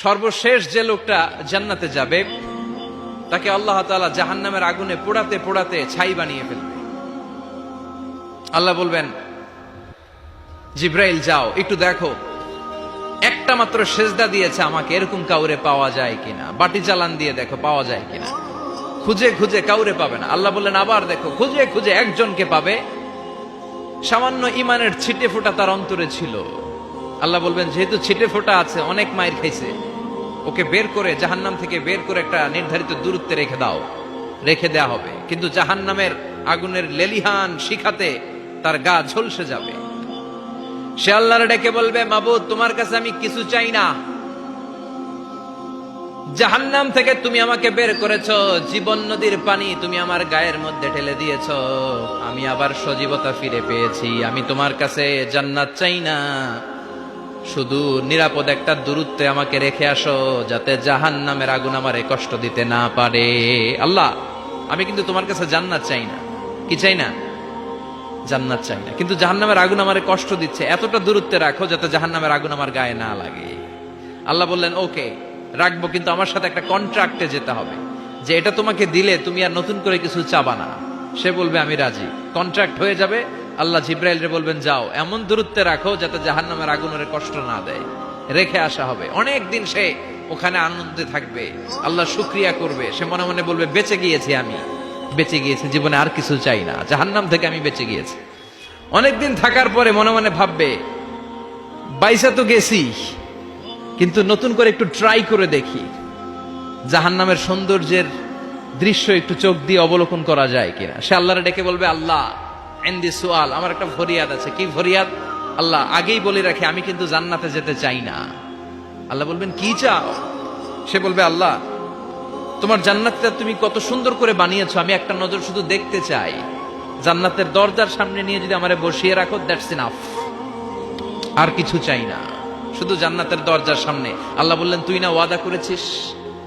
সর্বশেষ যে লোকটা জান্নাতে যাবে তাকে আল্লাহ তাআলা জাহান্নামের আগুনে পোড়াতে পোড়াতে ছাই বানিয়ে ফেলবে। আল্লাহ বলবেন, জিব্রাইল যাও একটু দেখো, একটা মাত্র সেজদা দিয়েছে আমাকে, এরকম কাউরে পাওয়া যায় কিনা। বাটি চালান দিয়ে দেখো পাওয়া যায় কিনা। খুঁজে খুঁজে কাউরে পাবে না। আল্লাহ বললেন আবার দেখো, খুঁজে খুঁজে একজনকে পাবে, সামান্য ইমানের ছিটে ফোঁটা তার অন্তরে ছিল। আল্লাহ বলবেন, যেহেতু ছিটে ফোঁটা আছে, অনেক মায়ের খাইছে, ওকে বের করে জাহান্নাম থেকে বের করে একটা নির্ধারিত দূরত্বে রেখে দাও। রেখে দেয়া হবে, কিন্তু জাহান্নামের আগুনের লেলিহান শিখাতে তার গা ঝলসে যাবে। সে আল্লাহর ডেকে বলবে, মাবুদ তোমার কাছে আমি কিছু চাই না, জাহান্নাম থেকে তুমি আমাকে বের করেছো, জীবন নদীর পানি তুমি আমার গায়ের মধ্যে ঢেলে দিয়েছো, আমি আবার সজীবতা ফিরে পেয়েছি। আমি তোমার কাছে জান্নাত চাই না, শুধু নিরাপদ একটা দূরত্বে আমাকে রেখে আসো, যাতে জাহান্নামের আগুন আমারে কষ্ট দিতে না পারে। আল্লাহ, আমি কিন্তু তোমার কাছে জান্নাত চাই না। কি চাই না? জান্নাত চাই না, কিন্তু জাহান্নামের আগুন আমারে কষ্ট দিচ্ছে, এতটা দূরত্বে রাখো যাতে জাহান্নামের আগুন আমার গায়ে না লাগে। আল্লাহ বললেন, ওকে রাখবো, কিন্তু আমার সাথে একটা কন্ট্রাক্টে যেতে হবে, যে এটা তোমাকে দিলে তুমি আর নতুন করে কিছু চাবা না। সে বলবে আমি রাজি, কন্ট্রাক্ট হয়ে যাবে। আল্লাহ জিব্রাইলরে বলবেন, যাও এমন দূরত্বে রাখো যাতে জাহান্নামের আগুনের কষ্ট না দেয়। রেখে আসা হবে। অনেক দিন সে ওখানে আনন্দে থাকবে, আল্লাহ শুকরিয়া করবে। সে মনে মনে বলবে, বেঁচে গিয়েছি, আমি বেঁচে গিয়েছি, জীবনে আর কিছু চাই না, জাহান্নাম থেকে আমি বেঁচে গিয়েছি। অনেকদিন থাকার পরে মনে মনে ভাববে, বাইসা তো গেছি, কিন্তু নতুন করে একটু ট্রাই করে দেখি, জাহান্নামের সৌন্দর্যের দৃশ্য একটু চোখ দিয়ে অবলোকন করা যায় কিনা। সে আল্লাহরে ডেকে বলবে, আল্লাহ ইনদি সুআল, আমার একটা ফরিয়াদ আছে। কি ফরিয়াদ? আল্লাহ আগেই বলে রাখি, আমি কিন্তু জান্নাতে যেতে চাই না। আল্লাহ বলবেন, কি চাও? সে বলবে, আল্লাহ তোমার জান্নাতটা তুমি কত সুন্দর করে বানিয়েছো, আমি একটা নজর শুধু দেখতে চাই। জান্নাতের দরজার সামনে নিয়ে যদি আমারে বসিয়ে রাখো, দ্যাটস ইনাফ, আর কিছু চাই না, শুধু জান্নাতের দরজার সামনে। আল্লাহ বললেন, তুই না ওয়াদা করেছিস,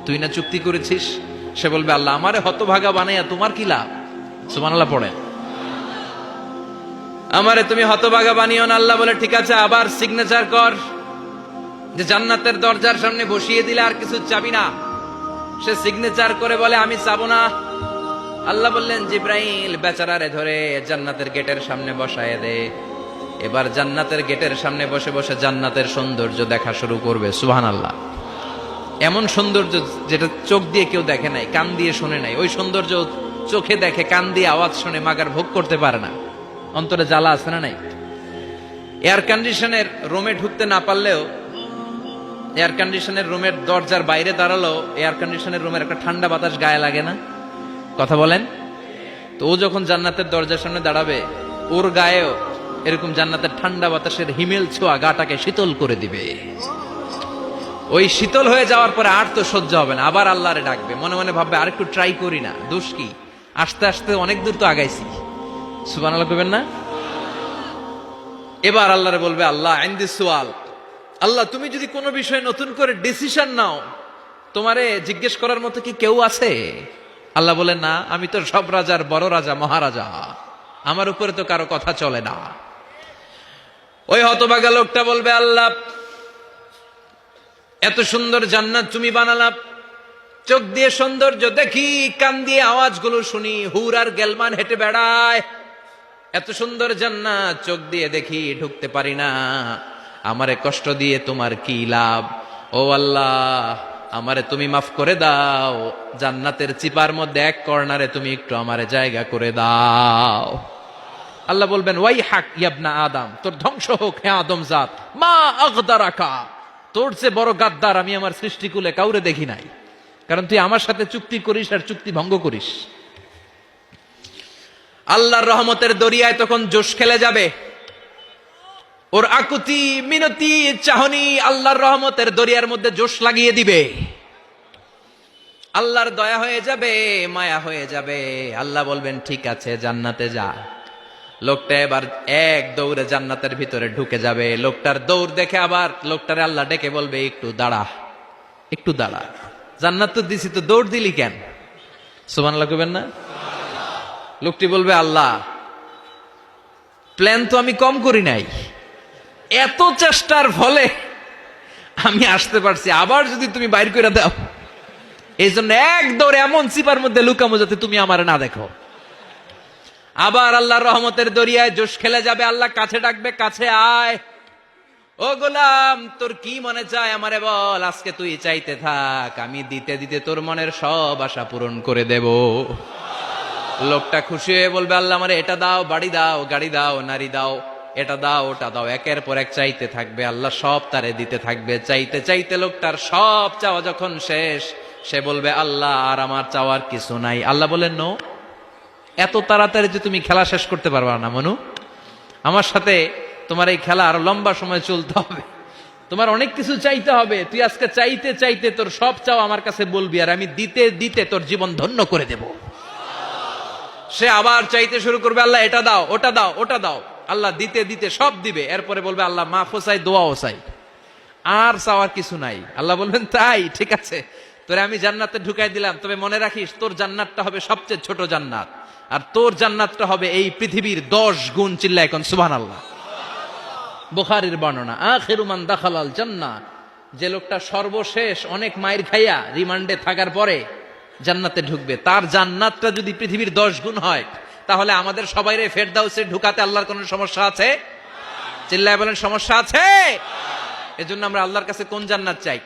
তুই না চুক্তি করেছিস। সে বলবে, আল্লাহ আমারে হতভাগা বানাইয়া তোমার কি লাভ? সুবহানাল্লাহ পড়েন। আমারে তুমি হতভাগা বানিও না। আল্লাহ বলে, ঠিক আছে, আবার সিগনেচার কর যে জান্নাতের দরজার সামনে বসিয়ে দিলে আর কিছু চাবি না। সে সিগনেচার করে বলে, আমি চাবো না। আল্লাহ বললেন, জিব্রাইল বেচারারে ধরে জান্নাতের গেটের সামনে বসায় দে। এবার জান্নাতের গেটের সামনে বসে বসে জান্নাতের সৌন্দর্য দেখা শুরু করবে। সুবহানাল্লাহ। এমন সৌন্দর্য যেটা চোখ দিয়ে কেউ দেখে নাই, কান দিয়ে শুনে নাই। ওই সৌন্দর্য চোখে দেখে, কান দিয়ে আওয়াজ শুনে মাগার ভোগ করতে পারে না। অন্তরে জ্বালা আছে না নাই? এয়ার কন্ডিশনের রুমে ঢুকতে না পারলেও, এয়ার কন্ডিশনের রুমের দরজার বাইরে দাঁড়ালো, এয়ার কন্ডিশনের রুমের একটা ঠান্ডা বাতাস গায়ে লাগে না? কথা বলেন তো। ও যখন জান্নাতের দরজার সামনে দাঁড়াবে, ওর গায়েও এরকম জান্নাতের ঠান্ডা বাতাসের হিমেল ছোঁয়া গাটাকে শীতল করে দিবে। ওই শীতল হয়ে যাওয়ার পরে আর তো সহ্য হবে না, আবার আল্লাহরে ডাকবে। মনে মনে ভাববে, আর একটু ট্রাই করি না, দোষ কি, আস্তে আস্তে অনেক দূর তো আগাইছি। সুবহানাল্লাহ কইবেন না? এবার আল্লাহরে বলবে, আল্লাহ ইনদি সুআল, আল্লাহ তুমি যদি কোনো বিষয়ে নতুন করে ডিসিশন নাও, তোমারে জিজ্ঞেস করার মতো কি কেউ আছে? আল্লাহ বলেন, না, আমি তো সব রাজার বড় রাজা, মহারাজা, আমার উপরে তো কারো কথা চলে না। ওই হতভাগা লোকটা বলবে, আল্লাহ এত সুন্দর জান্নাত তুমি বানালা, চোখ দিয়ে সৌন্দর্য দেখি, কান দিয়ে আওয়াজগুলো শুনি, হুর আর গেলমান হেঁটে বেড়ায়, এত সুন্দর জান্নাত চোখ দিয়ে দেখি, ঢুকতে পারি না, আমারে কষ্ট দিয়ে তোমার কি লাভ? ও আল্লাহ, আমারে তুমি মাফ করে দাও, জান্নাতের চিপার মধ্যে এক কর্নারে তুমি একটু আমারে জায়গা করে দাও। আল্লাহ বলবেন, ওয়াই হাক ইয়াবনা আদম, তোর ধ্বংস হোক হে আদম জাত, মা আগদারাকা, তোর চেয়ে বড় গাদ্দার আমি আমার সৃষ্টিকুলে কাউরে দেখি নাই, কারণ তুই আমার সাথে চুক্তি করিস আর চুক্তি ভঙ্গ করিস। আল্লাহর রহমতের দরিয়ায় তখন জোশ খেলে যাবে। ওর আকুতি মিনতি চাহনি আল্লাহর রহমতের দরিয়ার মধ্যে জোশ লাগিয়ে দিবে। আল্লাহর দয়া হয়ে যাবে, মায়া হয়ে যাবে। আল্লাহ বলবেন, ঠিক আছে, জান্নাতে যা। লোকটা এবার এক দৌড়ে জান্নাতের ভিতরে ঢুকে যাবে। লোকটার দৌড় দেখে আবার লোকটারে আল্লাহ ডেকে বলবে, একটু দাঁড়া, একটু দাঁড়া, জান্নাত তো দিছি, তো দৌড় দিলি কেন? সুবহানাল্লাহ কইবেন না? লোকটি বলবে, আল্লাহ প্ল্যান তো আমি কম করি নাই, এত চেষ্টার ফলে আমি আসতে পারছি, আবার যদি তুমি বাইর করে দাও, এই জন্য এক দৌড়ে এমন চিপার মধ্যে লুকামো যাতে তুমি আমার না দেখো। আবার আল্লাহর রহমতের দরিয়ায় জোশ খেলে যাবে, আল্লাহ কাছে ডাকবে, কাছে আয়, ও গোলাম তোর কি মনে চায় আমারে বল, আজকে তুই চাইতে থাক, আমি দিতে দিতে তোর মনের সব আশা পূরণ করে দেব। লোকটা খুশি হয়ে বলবে, আল্লাহ আমারে এটা দাও, বাড়ি দাও, গাড়ি দাও, নারী দাও, এটা দাও, ওটা দাও, একের পর এক চাইতে থাকবে, আল্লাহ সব তারে দিতে থাকবে। চাইতে চাইতে লোকটার সব চাওয়া যখন শেষ, সে বলবে, আল্লাহ আর আমার চাওয়ার কিছু নাই। আল্লাহ বলেন, নো, এত তাড়াতাড়ি যে তুমি খেলা শেষ করতে পারবা না মনু, আমার সাথে তোমার এই খেলা আরো লম্বা সময় চলতে হবে, তোমার অনেক কিছু চাইতে হবে। তুই আজকে চাইতে চাইতে তোর সব চাও আমার কাছে বলবি, আর আমি দিতে দিতে তোর জীবন ধন্য করে দেব। সে আবার চাইতে শুরু করবে, আল্লাহ এটা দাও, ওটা দাও, ওটা দাও, আল্লাহ দিতে দিতে সব দিবে। এরপরে বলবে, আল্লাহ মাফও চাই, দোয়াও চাই, আর চাওয়ার কিছু নাই। আল্লাহ বলবেন, তাই ঠিক আছে, তোরে আমি জান্নাতে ঢুকাই দিলাম, তবে মনে রাখিস তোর জান্নাতটা হবে সবচেয়ে ছোট জান্নাত, আর তোর জান্নাতটা হবে এই পৃথিবীর 10 গুণ। চিল্লায় এখন সুবহানাল্লাহ। বুখারীর বর্ণনা, আখিরু মান দাখালাল জান্নাহ, যে লোকটা সর্বশেষ অনেক মাইর খাইয়া রিমান্ডে থাকার পরে জান্নাতে ঢুকবে, তার জান্নাতটা যদি পৃথিবীর 10 গুণ হয়, তাহলে আমাদের সবাইরে ফেরদাউসে ঢুকাতে আল্লাহর কোনো সমস্যা আছে? চিল্লায় বলেন, সমস্যা আছে? এজন্য আমরা আল্লাহর কাছে কোন জান্নাত চাই?